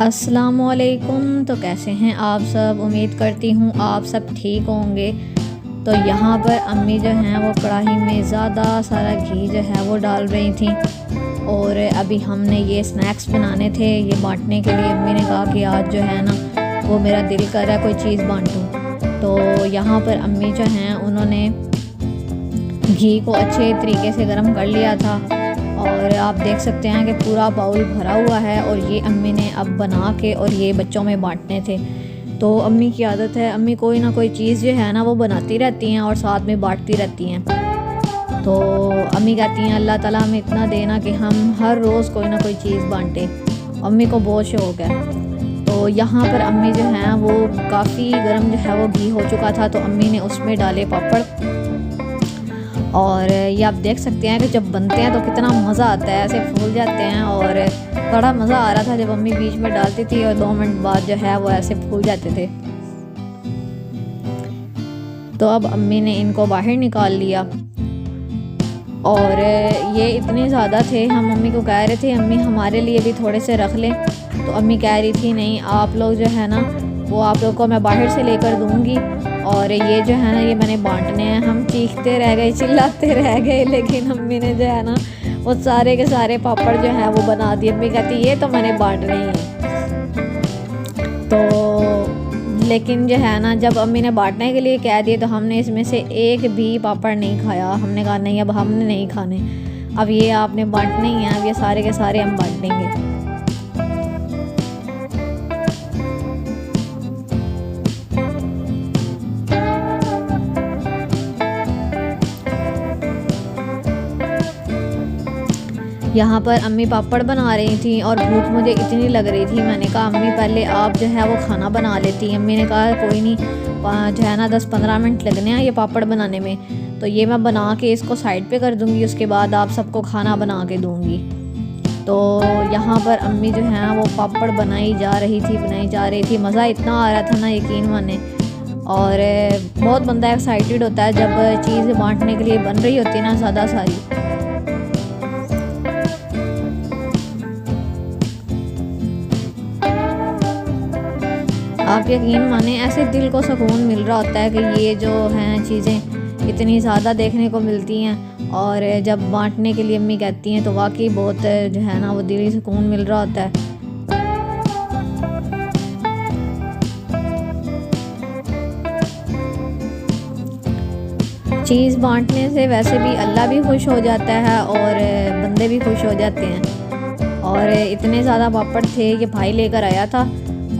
अस्सलामुअलैकुम। तो कैसे हैं आप सब? उम्मीद करती हूँ आप सब ठीक होंगे। तो यहाँ पर अम्मी जो हैं वो कढ़ाई में ज़्यादा सारा घी जो है वो डाल रही थी और अभी हमने ये स्नैक्स बनाने थे ये बांटने के लिए। अम्मी ने कहा कि आज जो है ना वो मेरा दिल कर रहा है कोई चीज़ बांटूँ। तो यहाँ पर अम्मी जो हैं उन्होंने घी को अच्छे तरीके से गर्म कर लिया था और आप देख सकते हैं कि पूरा बाउल भरा हुआ है और ये अम्मी ने अब बना के और ये बच्चों में बांटने थे। तो अम्मी की आदत है, अम्मी कोई ना कोई चीज़ जो है ना वो बनाती रहती हैं और साथ में बांटती रहती हैं। तो अम्मी कहती हैं अल्लाह ताला हमें इतना देना कि हम हर रोज़ कोई ना कोई चीज़ बांटे। अम्मी को बहुत शौक़ है। तो यहाँ पर अम्मी जो हैं वो काफ़ी गर्म जो है वो घी हो चुका था तो अम्मी ने उसमें डाले पापड़ और ये आप देख सकते हैं कि जब बनते हैं तो कितना मज़ा आता है, ऐसे फूल जाते हैं और बड़ा मज़ा आ रहा था जब अम्मी बीच में डालती थी और 2 मिनट बाद जो है वो ऐसे फूल जाते थे। तो अब अम्मी ने इनको बाहर निकाल लिया और ये इतने ज़्यादा थे, हम अम्मी को कह रहे थे अम्मी हमारे लिए भी थोड़े से रख लें। तो अम्मी कह रही थी नहीं आप लोग जो है ना वो आप लोग को मैं बाहर से लेकर दूँगी और ये जो है ना ये मैंने बांटने हैं। हम चीखते रह गए, चिल्लाते रह गए, लेकिन अम्मी ने जो है ना वो सारे के सारे पापड़ जो है वो बना दिए। अम्मी कहती ये तो मैंने बांटने ही है। तो लेकिन जो है ना जब अम्मी ने बांटने के लिए कह दिए तो हमने इसमें से एक भी पापड़ नहीं खाया। हमने कहा नहीं अब हमने नहीं खाने, अब ये आपने बांटने ही हैं, अब ये सारे के सारे हम बांट देंगे। यहाँ पर अम्मी पापड़ बना रही थी और भूख मुझे इतनी लग रही थी, मैंने कहा अम्मी पहले आप जो है वो खाना बना लेती। अम्मी ने कहा कोई नहीं जो है ना 10-15 मिनट लगने हैं ये पापड़ बनाने में, तो ये मैं बना के इसको साइड पे कर दूँगी, उसके बाद आप सबको खाना बना के दूँगी। तो यहाँ पर अम्मी जो है वो पापड़ बनाई जा रही थी। मज़ा इतना आ रहा था ना यकीन माने। और बहुत बंदा एक्साइटेड होता है जब चीज़ बाँटने के लिए बन रही होती है ना ज़्यादा सारी। आप यकीन माने ऐसे दिल को सुकून मिल रहा होता है कि ये जो हैं चीज़ें इतनी ज़्यादा देखने को मिलती हैं और जब बांटने के लिए अम्मी कहती हैं तो वाकई बहुत जो है ना वो दिली सुकून मिल रहा होता है। चीज़ बांटने से वैसे भी अल्लाह भी खुश हो जाता है और बंदे भी खुश हो जाते हैं। और इतने ज़्यादा पापड़ थे ये भाई लेकर आया था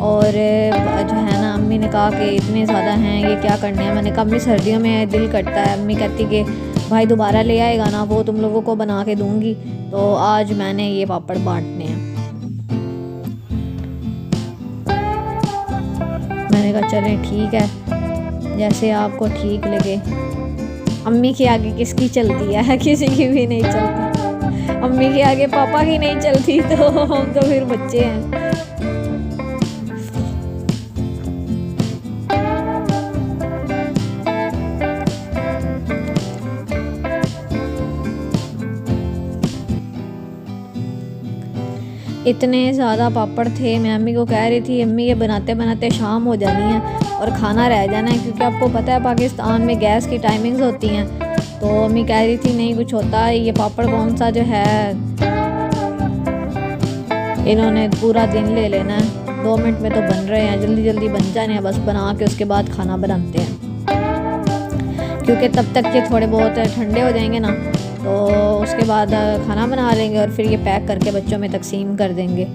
और जो है ना अम्मी ने कहा कि इतने ज़्यादा हैं ये क्या करने हैं। मैंने कहा अम्मी सर्दियों में दिल करता है। अम्मी कहती कि भाई दोबारा ले आएगा ना वो तुम लोगों को बना के दूँगी। तो आज मैंने ये पापड़ बांटने हैं। मैंने कहा चलें ठीक है जैसे आपको ठीक लगे। अम्मी के आगे किसकी चलती है, किसी की भी नहीं चलती। अम्मी के आगे पापा की नहीं चलती तो हम तो फिर बच्चे हैं। इतने ज़्यादा पापड़ थे, मैं अम्मी को कह रही थी अम्मी ये बनाते बनाते शाम हो जानी है और खाना रह जाना है, क्योंकि आपको पता है पाकिस्तान में गैस की टाइमिंग्स होती हैं। तो अम्मी कह रही थी नहीं कुछ होता है, ये पापड़ कौन सा जो है इन्होंने पूरा दिन ले लेना है, 2 मिनट में तो बन रहे हैं, जल्दी जल्दी बन जाने हैं, बस बना के उसके बाद खाना बनाते हैं। क्योंकि तब तक ये थोड़े बहुत ठंडे हो जाएंगे ना तो उसके बाद खाना बना लेंगे और फिर ये पैक करके बच्चों में तकसीम कर देंगे।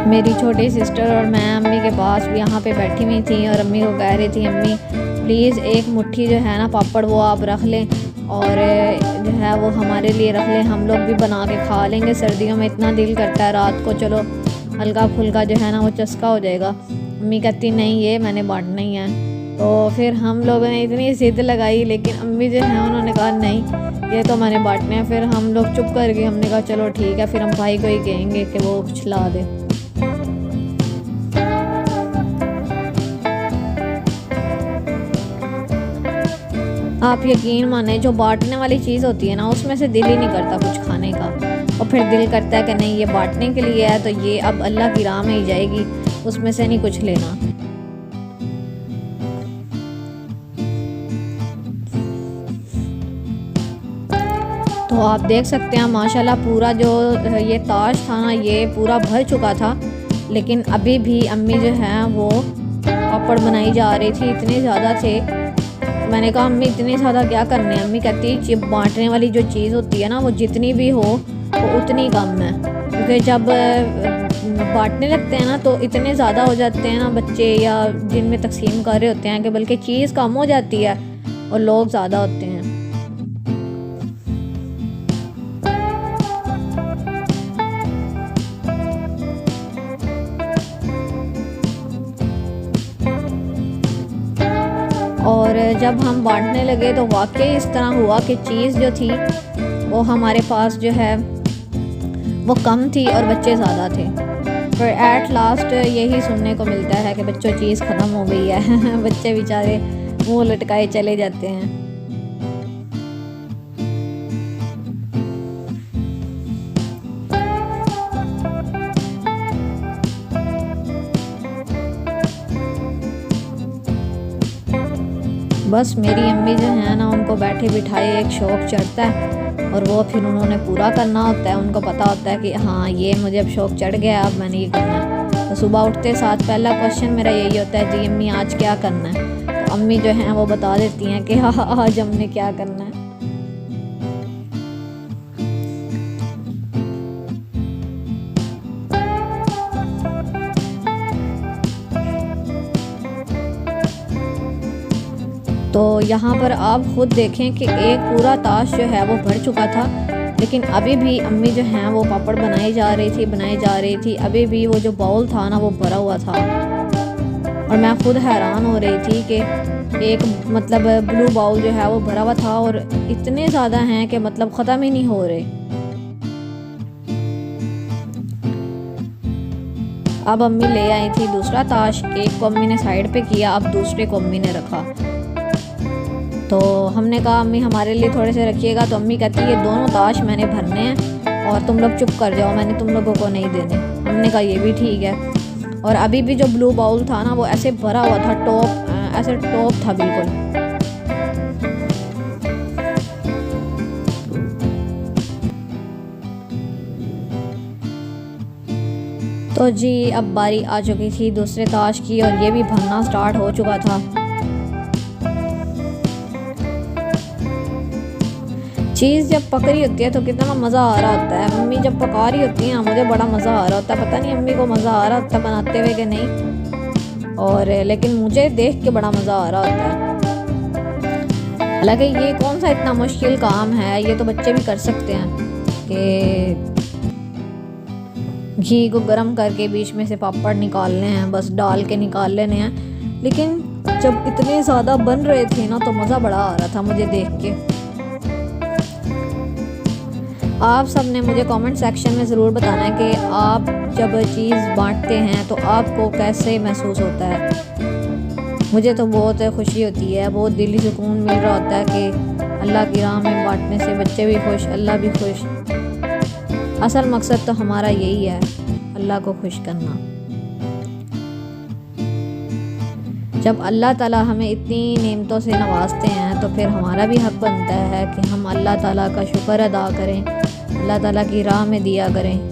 मेरी छोटी सिस्टर और मैं अम्मी के पास भी यहाँ पे बैठी हुई थी और अम्मी को कह रही थी अम्मी प्लीज़ एक मुट्ठी जो है ना पापड़ वो आप रख लें और जो है वो हमारे लिए रख लें, हम लोग भी बना के खा लेंगे। सर्दियों में इतना दिल करता है रात को चलो हल्का फुल्का जो है ना वो चस्का हो जाएगा। अम्मी कहती नहीं ये मैंने बांटना ही है। तो फिर हम लोगों ने इतनी जिद लगाई लेकिन अम्मी जो है उन्होंने कहा नहीं ये तो मैंने बांटने हैं। फिर हम लोग चुप कर गए, हमने कहा चलो ठीक है, फिर हम भाई को ही कहेंगे कि वो कुछ ला दे। आप यकीन माने, जो बांटने वाली चीज़ होती है ना, उसमें से दिल ही नहीं करता कुछ खाने का, और फिर दिल करता है कि नहीं ये बांटने के लिए है तो ये अब अल्लाह की राह में ही जाएगी, उसमें से नहीं कुछ लेना। तो आप देख सकते हैं माशाल्लाह पूरा जो ये ताश था ना, ये पूरा भर चुका था, लेकिन अभी भी अम्मी जो है वो पापड़ बनाई जा रही थी। इतने ज़्यादा थे, मैंने कहा अम्मी इतने ज़्यादा क्या करने हैं। अम्मी कहती है बांटने वाली जो चीज़ होती है ना, वो जितनी भी हो वो उतनी कम है, क्योंकि जब बांटने लगते हैं ना तो इतने ज़्यादा हो जाते हैं ना बच्चे या जिनमें तकसीम कर रहे होते हैं कि बल्कि चीज़ कम हो जाती है और लोग ज़्यादा होते हैं। और जब हम बांटने लगे तो वाकई इस तरह हुआ कि चीज़ जो थी वो हमारे पास जो है वो कम थी और बच्चे ज़्यादा थे। फिर एट लास्ट यही सुनने को मिलता है कि बच्चों चीज़ ख़त्म हो गई है। बच्चे बेचारे मुंह लटकाए चले जाते हैं। बस मेरी अम्मी जो है ना, उनको बैठे बिठाए एक शौक़ चढ़ता है और वो फिर उन्होंने पूरा करना होता है। उनको पता होता है कि हाँ ये मुझे अब शौक़ चढ़ गया, अब मैंने ये करना है। तो सुबह उठते साथ पहला क्वेश्चन मेरा यही होता है, जी अम्मी आज क्या करना है। तो अम्मी जो हैं वो बता देती हैं कि हाँ आज हमने क्या करना है। तो यहाँ पर आप ख़ुद देखें कि एक पूरा ताश जो है वो भर चुका था, लेकिन अभी भी अम्मी जो हैं वो पापड़ बनाई जा रही थी। अभी भी वो जो बाउल था ना वो भरा हुआ था, और मैं ख़ुद हैरान हो रही थी कि एक मतलब ब्लू बाउल जो है वो भरा हुआ था और इतने ज़्यादा हैं कि मतलब ख़त्म ही नहीं हो रहे। अब अम्मी ले आई थी दूसरा ताश, एक को अम्मी ने साइड पे किया, अब दूसरे को अम्मी ने रखा। तो हमने कहा अम्मी हमारे लिए थोड़े से रखिएगा। तो अम्मी कहती है ये दोनों ताश मैंने भरने हैं और तुम लोग चुप कर जाओ, मैंने तुम लोगों को नहीं देने। हमने कहा ये भी ठीक है। और अभी भी जो ब्लू बाउल था ना वो ऐसे भरा हुआ था, ऐसे टॉप था बिल्कुल। तो जी अब बारी आ चुकी थी दूसरे ताश की और ये भी भरना स्टार्ट हो चुका था। चीज़ जब पक रही होती है तो कितना मज़ा आ रहा होता है। मम्मी जब पका रही होती हैं मुझे बड़ा मज़ा आ रहा होता है, पता नहीं अम्मी को मज़ा आ रहा होता है बनाते हुए कि नहीं, और लेकिन मुझे देख के बड़ा मज़ा आ रहा होता है। हालांकि ये कौन सा इतना मुश्किल काम है, ये तो बच्चे भी कर सकते हैं कि घी को गर्म करके बीच में से पापड़ निकालने हैं, बस डाल के निकाल लेने हैं। लेकिन जब इतने ज़्यादा बन रहे थे ना तो मज़ा बड़ा आ रहा था मुझे देख के। आप सब ने मुझे कमेंट सेक्शन में ज़रूर बताना है कि आप जब चीज़ बांटते हैं तो आपको कैसे महसूस होता है। मुझे तो बहुत खुशी होती है, बहुत दिली सुकून मिल रहा होता है कि अल्लाह की राह में बांटने से बच्चे भी खुश, अल्लाह भी खुश। असल मकसद तो हमारा यही है, अल्लाह को खुश करना। जब अल्लाह ताला हमें इतनी नेमतों से नवाजते हैं तो फिर हमारा भी हक़ बनता है कि हम अल्लाह ताला का शुक्र अदा करें, अल्लाह ताला की राह में दिया करें।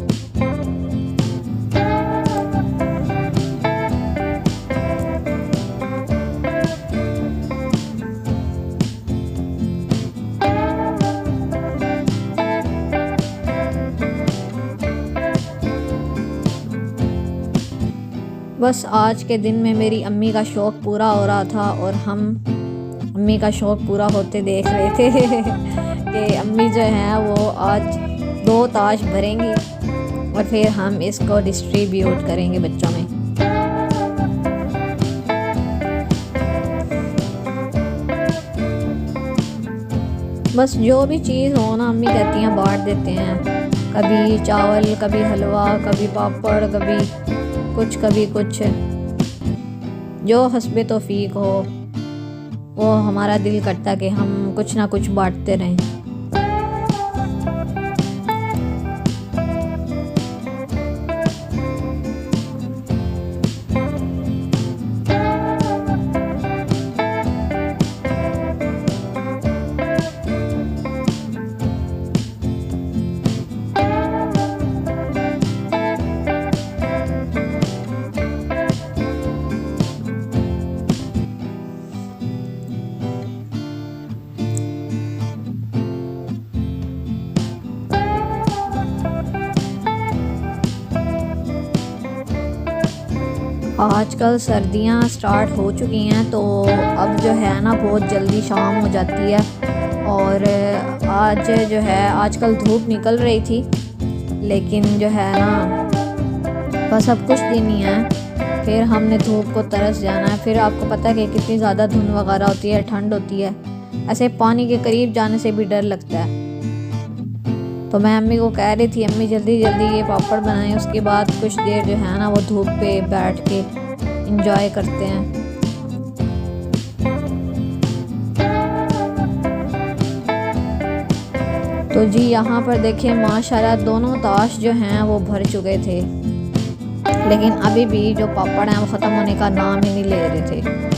बस आज के दिन में मेरी अम्मी का शौक़ पूरा हो रहा था और हम अम्मी का शौक़ पूरा होते देख रहे थे कि अम्मी जो हैं वो आज 2 ताश भरेंगी और फिर हम इसको डिस्ट्रीब्यूट करेंगे बच्चों में। बस जो भी चीज़ हो ना अम्मी कहती हैं बांट देते हैं, कभी चावल, कभी हलवा, कभी पापड़, कभी कुछ, जो हस्बे तौफीक हो वो हमारा दिल करता कि हम कुछ ना कुछ बांटते रहें। आजकल सर्दियां स्टार्ट हो चुकी हैं तो अब जो है ना बहुत जल्दी शाम हो जाती है। और आज जो है आजकल धूप निकल रही थी, लेकिन जो है ना बस अब कुछ दिन ही है फिर हमने धूप को तरस जाना है। फिर आपको पता है कि कितनी ज़्यादा धुंध वगैरह होती है, ठंड होती है, ऐसे पानी के करीब जाने से भी डर लगता है। तो मैं अम्मी को कह रही थी अम्मी जल्दी जल्दी ये पापड़ बनाएं, उसके बाद कुछ देर जो है ना वो धूप पे बैठ के इंजॉय करते हैं। तो जी यहाँ पर देखिए माशाल्लाह दोनों ताश जो हैं वो भर चुके थे, लेकिन अभी भी जो पापड़ हैं वो ख़त्म होने का नाम ही नहीं ले रहे थे।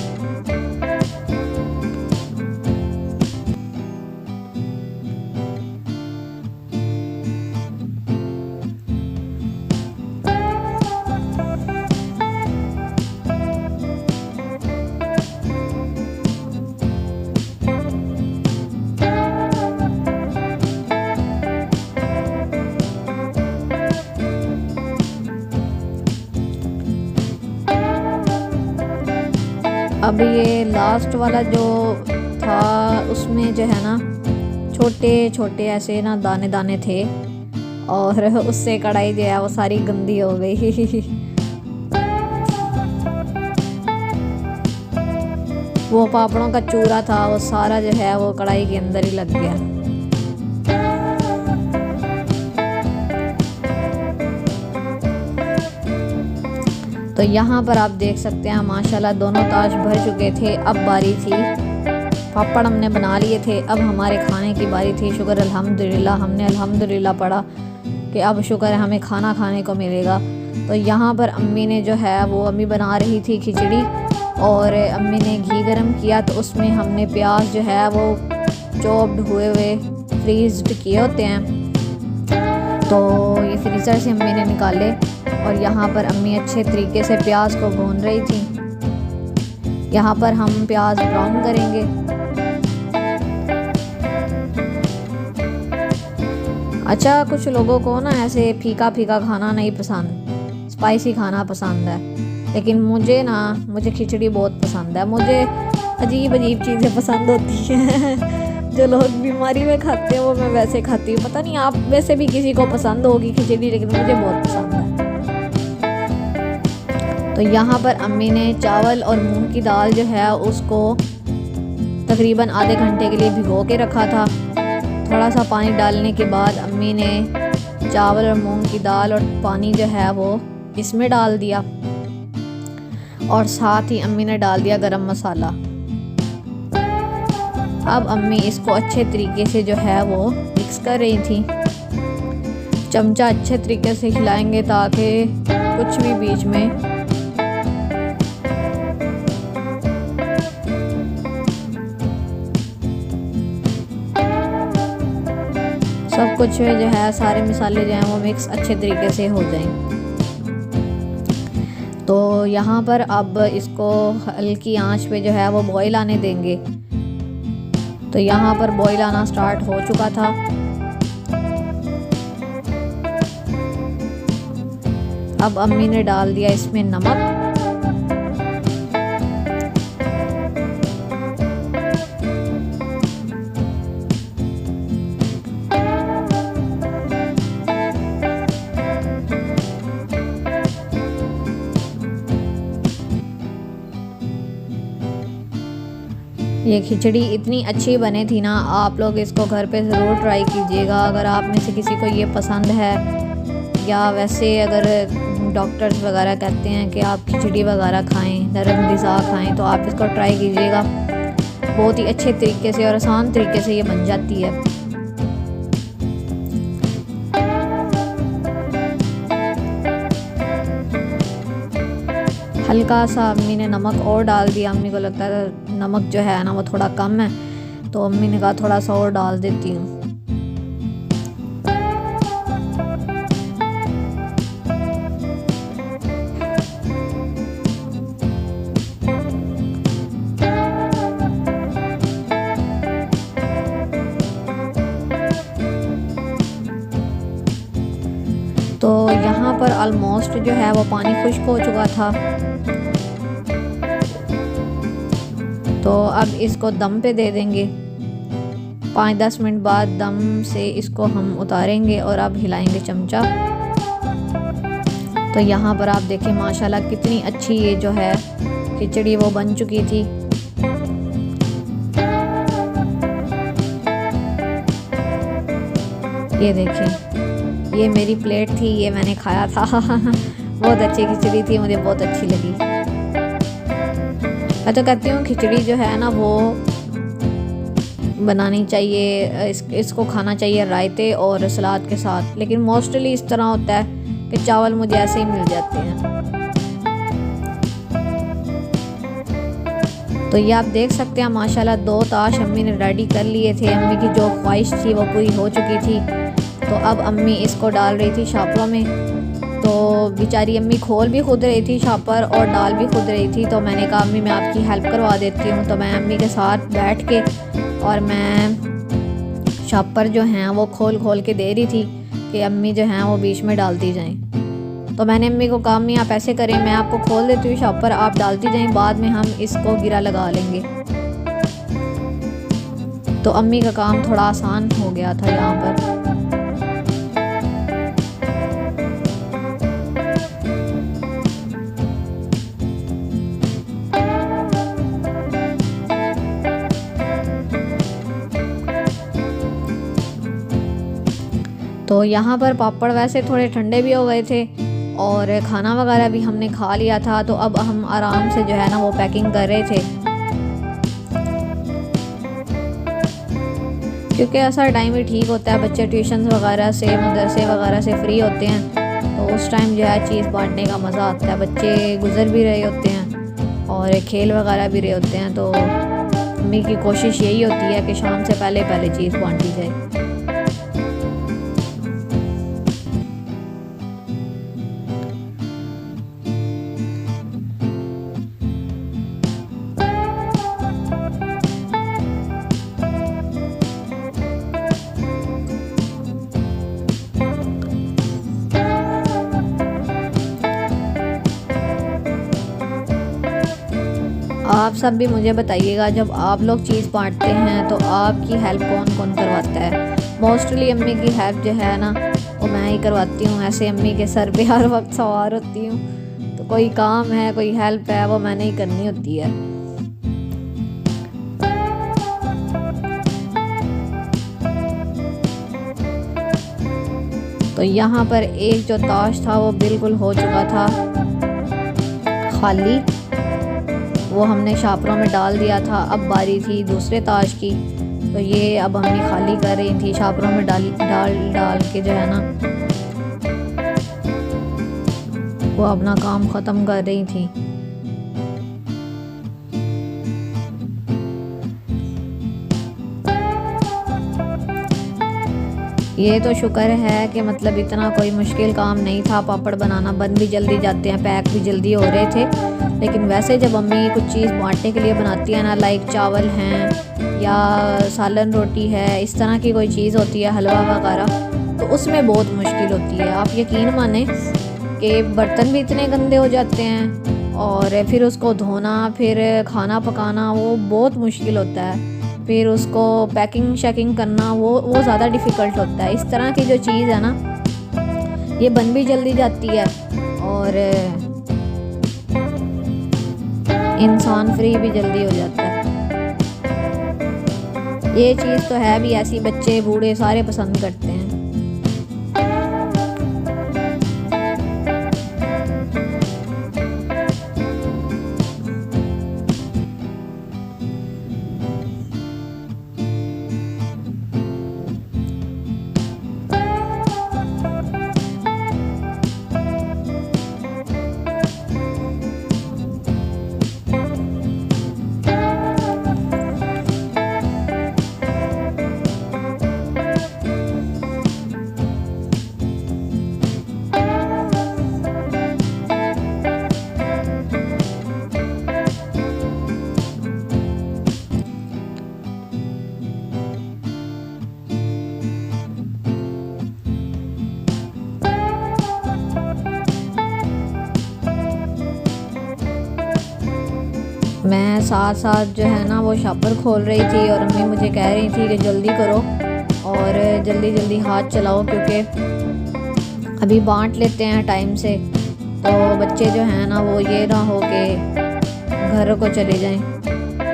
अब ये लास्ट वाला जो था उसमें जो है ना छोटे छोटे ऐसे ना दाने दाने थे, और उससे कढ़ाई जो है वो सारी गंदी हो गई। वो पापड़ों का चूरा था वो सारा जो है वो कढ़ाई के अंदर ही लग गया। तो यहाँ पर आप देख सकते हैं माशाल्लाह दोनों ताश भर चुके थे। अब बारी थी, पापड़ हमने बना लिए थे, अब हमारे खाने की बारी थी। शुक्र अल्हम्दुलिल्लाह, हमने अल्हम्दुलिल्लाह पढ़ा कि अब शुक्र है हमें खाना खाने को मिलेगा। तो यहाँ पर अम्मी ने जो है वो अम्मी बना रही थी खिचड़ी, और अम्मी ने घी गरम किया तो उसमें हमने प्याज जो है वो चॉप्ड हुए हुए फ्रीज्ड किए होते हैं, तो ये फ्रीज़र से अम्मी ने निकाले। और यहाँ पर अम्मी अच्छे तरीके से प्याज को भून रही थी। यहाँ पर हम प्याज ब्राउन करेंगे। अच्छा, कुछ लोगों को ना ऐसे फीका फीका खाना नहीं पसंद, स्पाइसी खाना पसंद है, लेकिन मुझे खिचड़ी बहुत पसंद है। मुझे अजीब अजीब चीज़ें पसंद होती हैं। जो लोग बीमारी में खाते हैं वो मैं वैसे खाती हूँ। पता नहीं आप वैसे भी किसी को पसंद होगी खिचड़ी, लेकिन मुझे बहुत पसंद है। तो यहाँ पर अम्मी ने चावल और मूंग की दाल जो है उसको तकरीबन आधे घंटे के लिए भिगो के रखा था। थोड़ा सा पानी डालने के बाद अम्मी ने चावल और मूंग की दाल और पानी जो है वो इसमें डाल दिया, और साथ ही अम्मी ने डाल दिया गरम मसाला। अब अम्मी इसको अच्छे तरीके से जो है वो मिक्स कर रही थी। चमचा अच्छे तरीके से हिलाएंगे ताकि कुछ भी बीच में सब कुछ जो है सारे मसाले जो हैं वो मिक्स अच्छे तरीके से हो जाएं। तो यहाँ पर अब इसको हल्की आंच पे जो है वो बॉईल आने देंगे। तो यहाँ पर बॉईल आना स्टार्ट हो चुका था। अब अम्मी ने डाल दिया इसमें नमक, ये खिचड़ी इतनी अच्छी बनी थी ना, आप लोग इसको घर पे ज़रूर ट्राई कीजिएगा। अगर आप में से किसी को ये पसंद है, या वैसे अगर डॉक्टर्स वगैरह कहते हैं कि आप खिचड़ी वगैरह खाएं, नरम ग़िज़ा खाएं, तो आप इसको ट्राई कीजिएगा। बहुत ही अच्छे तरीके से और आसान तरीके से ये बन जाती है। हल्का सा अम्मी ने नमक और डाल दिया। अम्मी को लगता है नमक जो है ना वो थोड़ा कम है, तो अम्मी ने कहा थोड़ा सा और डाल देती हूँ। तो यहाँ पर ऑलमोस्ट जो है वो पानी खुश्क हो चुका था। तो अब इसको दम पे दे देंगे। 5-10 मिनट बाद दम से इसको हम उतारेंगे और अब हिलाएंगे चमचा। तो यहाँ पर आप देखें माशाल्लाह कितनी अच्छी ये जो है खिचड़ी वो बन चुकी थी। ये देखें, ये मेरी प्लेट थी, ये मैंने खाया था बहुत अच्छी खिचड़ी थी, मुझे बहुत अच्छी लगी। मैं तो कहती हूँ खिचड़ी जो है ना वो बनानी चाहिए, इसको खाना चाहिए रायते और सलाद के साथ, लेकिन मोस्टली इस तरह होता है कि चावल मुझे ऐसे ही मिल जाते हैं। तो ये आप देख सकते हैं माशाल्लाह 2 ताश अम्मी ने रेडी कर लिए थे। अम्मी की जो ख्वाहिश थी वो पूरी हो चुकी थी। तो अब अम्मी इसको डाल रही थी शापरों में। तो बेचारी अम्मी खोल भी खुद रही थी शापर और डाल भी खुद रही थी। तो मैंने कहा अम्मी मैं आपकी हेल्प करवा देती हूँ। तो मैं अम्मी के साथ बैठ के और मैं शापर जो हैं वो खोल के दे रही थी कि अम्मी जो हैं वो बीच में डालती जाएं। तो मैंने अम्मी को कहा अम्मी आप ऐसे करें, मैं आपको खोल देती हूँ शापर, आप डालती जाएं, बाद में हम इसको गिरा लगा लेंगे। तो अम्मी का काम थोड़ा आसान हो गया था यहाँ पर। तो यहाँ पर पापड़ वैसे थोड़े ठंडे भी हो गए थे और खाना वगैरह भी हमने खा लिया था। तो अब हम आराम से जो है ना वो पैकिंग कर रहे थे, क्योंकि ऐसा टाइम ही ठीक होता है, बच्चे ट्यूशन वगैरह से मदरसे वगैरह से फ्री होते हैं। तो उस टाइम जो है चीज़ बांटने का मज़ा आता है। बच्चे गुजर भी रहे होते हैं और खेल वगैरह भी रहे होते हैं। तो अम्मी की कोशिश यही होती है कि शाम से पहले चीज़ बांटी जाए। आप सब भी मुझे बताइएगा, जब आप लोग चीज़ बांटते हैं तो आपकी हेल्प कौन कौन करवाता है। मोस्टली अम्मी की हेल्प जो है ना वो मैं ही करवाती हूँ। ऐसे अम्मी के सर पे हर वक्त सवार होती हूँ, तो कोई काम है कोई हेल्प है वो मैंने ही करनी होती है। तो यहाँ पर एक जो ताश था वो बिल्कुल हो चुका था खाली, वो हमने शापरों में डाल दिया था। अब बारी थी दूसरे ताश की, तो ये अब अम्मी खाली कर रही थी, शापरों में डाल के जो है ना वो अपना काम ख़त्म कर रही थी। ये तो शुक्र है कि मतलब इतना कोई मुश्किल काम नहीं था। पापड़ बनाना बन भी जल्दी जाते हैं, पैक भी जल्दी हो रहे थे। लेकिन वैसे जब अम्मी कुछ चीज़ बांटने के लिए बनाती है ना, लाइक चावल हैं या सालन रोटी है, इस तरह की कोई चीज़ होती है, हलवा वगैरह, तो उसमें बहुत मुश्किल होती है। आप यकीन माने कि बर्तन भी इतने गंदे हो जाते हैं और फिर उसको धोना, फिर खाना पकाना, वो बहुत मुश्किल होता है। फिर उसको पैकिंग शैकिंग करना वो ज़्यादा डिफ़िकल्ट होता है। इस तरह की जो चीज़ है ना ये बन भी जल्दी जाती है और इंसान फ्री भी जल्दी हो जाता है। ये चीज़ तो है भी ऐसी, बच्चे बूढ़े सारे पसंद करते हैं। मैं साथ साथ जो है ना वो शॉपर खोल रही थी और अम्मी मुझे कह रही थी कि जल्दी करो और जल्दी जल्दी हाथ चलाओ, क्योंकि अभी बांट लेते हैं टाइम से, तो बच्चे जो हैं ना वो ये ना हो के घर को चले जाएं।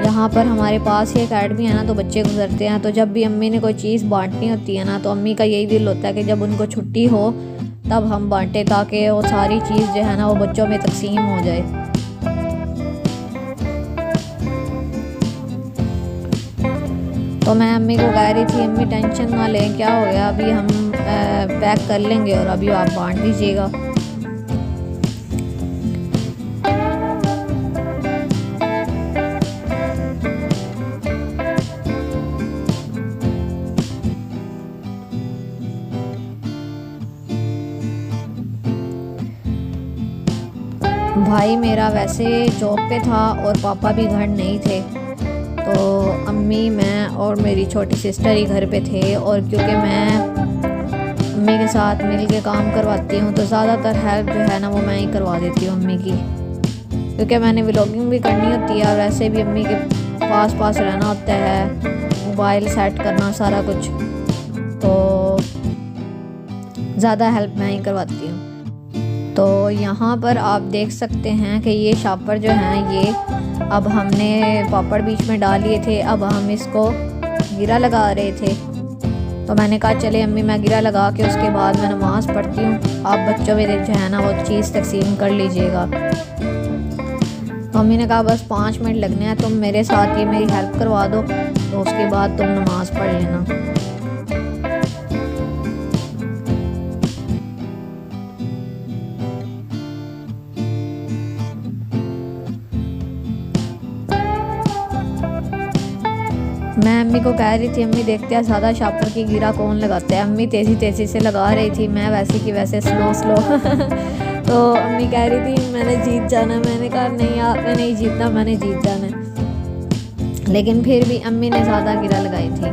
यहाँ पर हमारे पास ही अकेडमी है ना, तो बच्चे गुजरते हैं, तो जब भी अम्मी ने कोई चीज़ बांटनी होती है ना, तो अम्मी का यही दिल होता है कि जब उनको छुट्टी हो तब हम बांटें, ताकि वो सारी चीज़ जो है ना वो बच्चों में तकसीम हो जाए। तो मैं अम्मी को कह रही थी, अम्मी टेंशन ना लें, क्या हो गया, अभी हम पैक कर लेंगे और अभी आप बांट दीजिएगा। भाई मेरा वैसे जॉब पे था और पापा भी घर नहीं थे, तो अम्मी, मैं और मेरी छोटी सिस्टर ही घर पे थे। और क्योंकि मैं अम्मी के साथ मिल के काम करवाती हूँ, तो ज़्यादातर हेल्प जो है ना वो मैं ही करवा देती हूँ अम्मी की, क्योंकि मैंने व्लॉगिंग भी करनी होती है और वैसे भी अम्मी के पास पास रहना होता है, मोबाइल सेट करना सारा कुछ, तो ज़्यादा हेल्प मैं ही करवाती हूँ। तो यहाँ पर आप देख सकते हैं कि ये शॉपर जो हैं ये अब हमने पापड़ बीच में डाल लिए थे, अब हम इसको गिरा लगा रहे थे। तो मैंने कहा चले अम्मी मैं गिरा लगा के उसके बाद मैं नमाज़ पढ़ती हूँ, आप बच्चों में जो है ना वो चीज़ तकसीम कर लीजिएगा। तो अम्मी ने कहा बस 5 मिनट लगने हैं, तुम मेरे साथ ये मेरी हेल्प करवा दो, तो उसके बाद तुम नमाज़ पढ़ लेना। मैं अम्मी को कह रही थी, अम्मी देखते हैं ज़्यादा शॉपर की गिरा कौन लगाता है। अम्मी तेज़ी तेज़ी से लगा रही थी, मैं वैसे की वैसे स्लो स्लो तो अम्मी कह रही थी मैंने जीत जाना, मैंने कहा नहीं आपने नहीं जीतना, मैंने जीत जाना है। लेकिन फिर भी अम्मी ने ज़्यादा गिरा लगाई थी।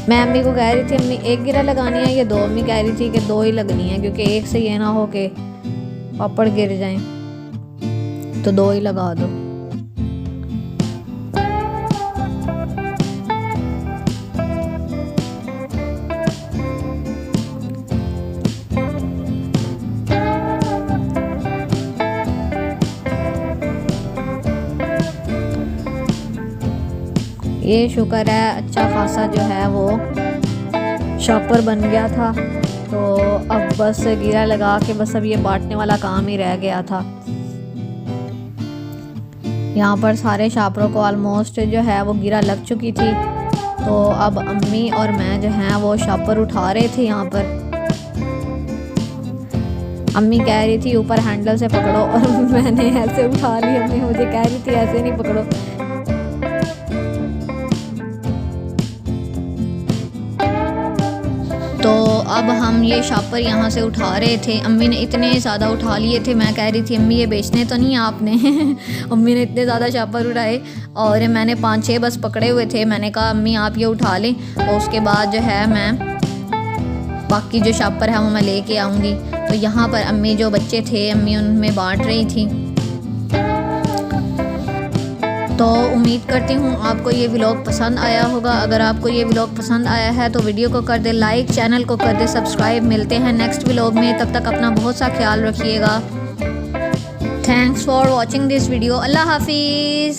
मैं अम्मी को कह रही थी अम्मी एक गिरा लगानी है या 2, अम्मी कह रही थी कि 2 ही लगनी है, क्योंकि एक से ये ना हो के पापड़ गिर जाएं, तो 2 ही लगा दो। ये शुक्र है अच्छा खासा जो है वो शॉपर बन गया था, तो अब बस गिरा लगा के बस अब ये बांटने वाला काम ही रह गया था। यहाँ पर सारे शॉपरों को ऑलमोस्ट जो है वो गिरा लग चुकी थी, तो अब अम्मी और मैं जो है वो शॉपर उठा रहे थे। यहाँ पर अम्मी कह रही थी ऊपर हैंडल से पकड़ो और मैंने ऐसे उठा ली, अम्मी मुझे कह रही थी ऐसे नहीं पकड़ो। तो अब हम ये शॉपर यहाँ से उठा रहे थे। अम्मी ने इतने ज़्यादा उठा लिए थे, मैं कह रही थी अम्मी ये बेचने तो नहीं आपने अम्मी ने इतने ज़्यादा शॉपर उठाए और मैंने 5-6 बस पकड़े हुए थे। मैंने कहा अम्मी आप ये उठा लें, तो उसके बाद जो है मैं बाकी जो शॉपर है वो मैं लेके आऊँगी। तो यहाँ पर अम्मी जो बच्चे थे अम्मी उनमें बांट रही थी। तो उम्मीद करती हूँ आपको ये व्लॉग पसंद आया होगा। अगर आपको ये व्लॉग पसंद आया है तो वीडियो को कर दे लाइक, चैनल को कर दे सब्सक्राइब। मिलते हैं नेक्स्ट व्लॉग में, तब तक अपना बहुत सा ख्याल रखिएगा। Thanks for watching this video. अल्लाह हाफिज़।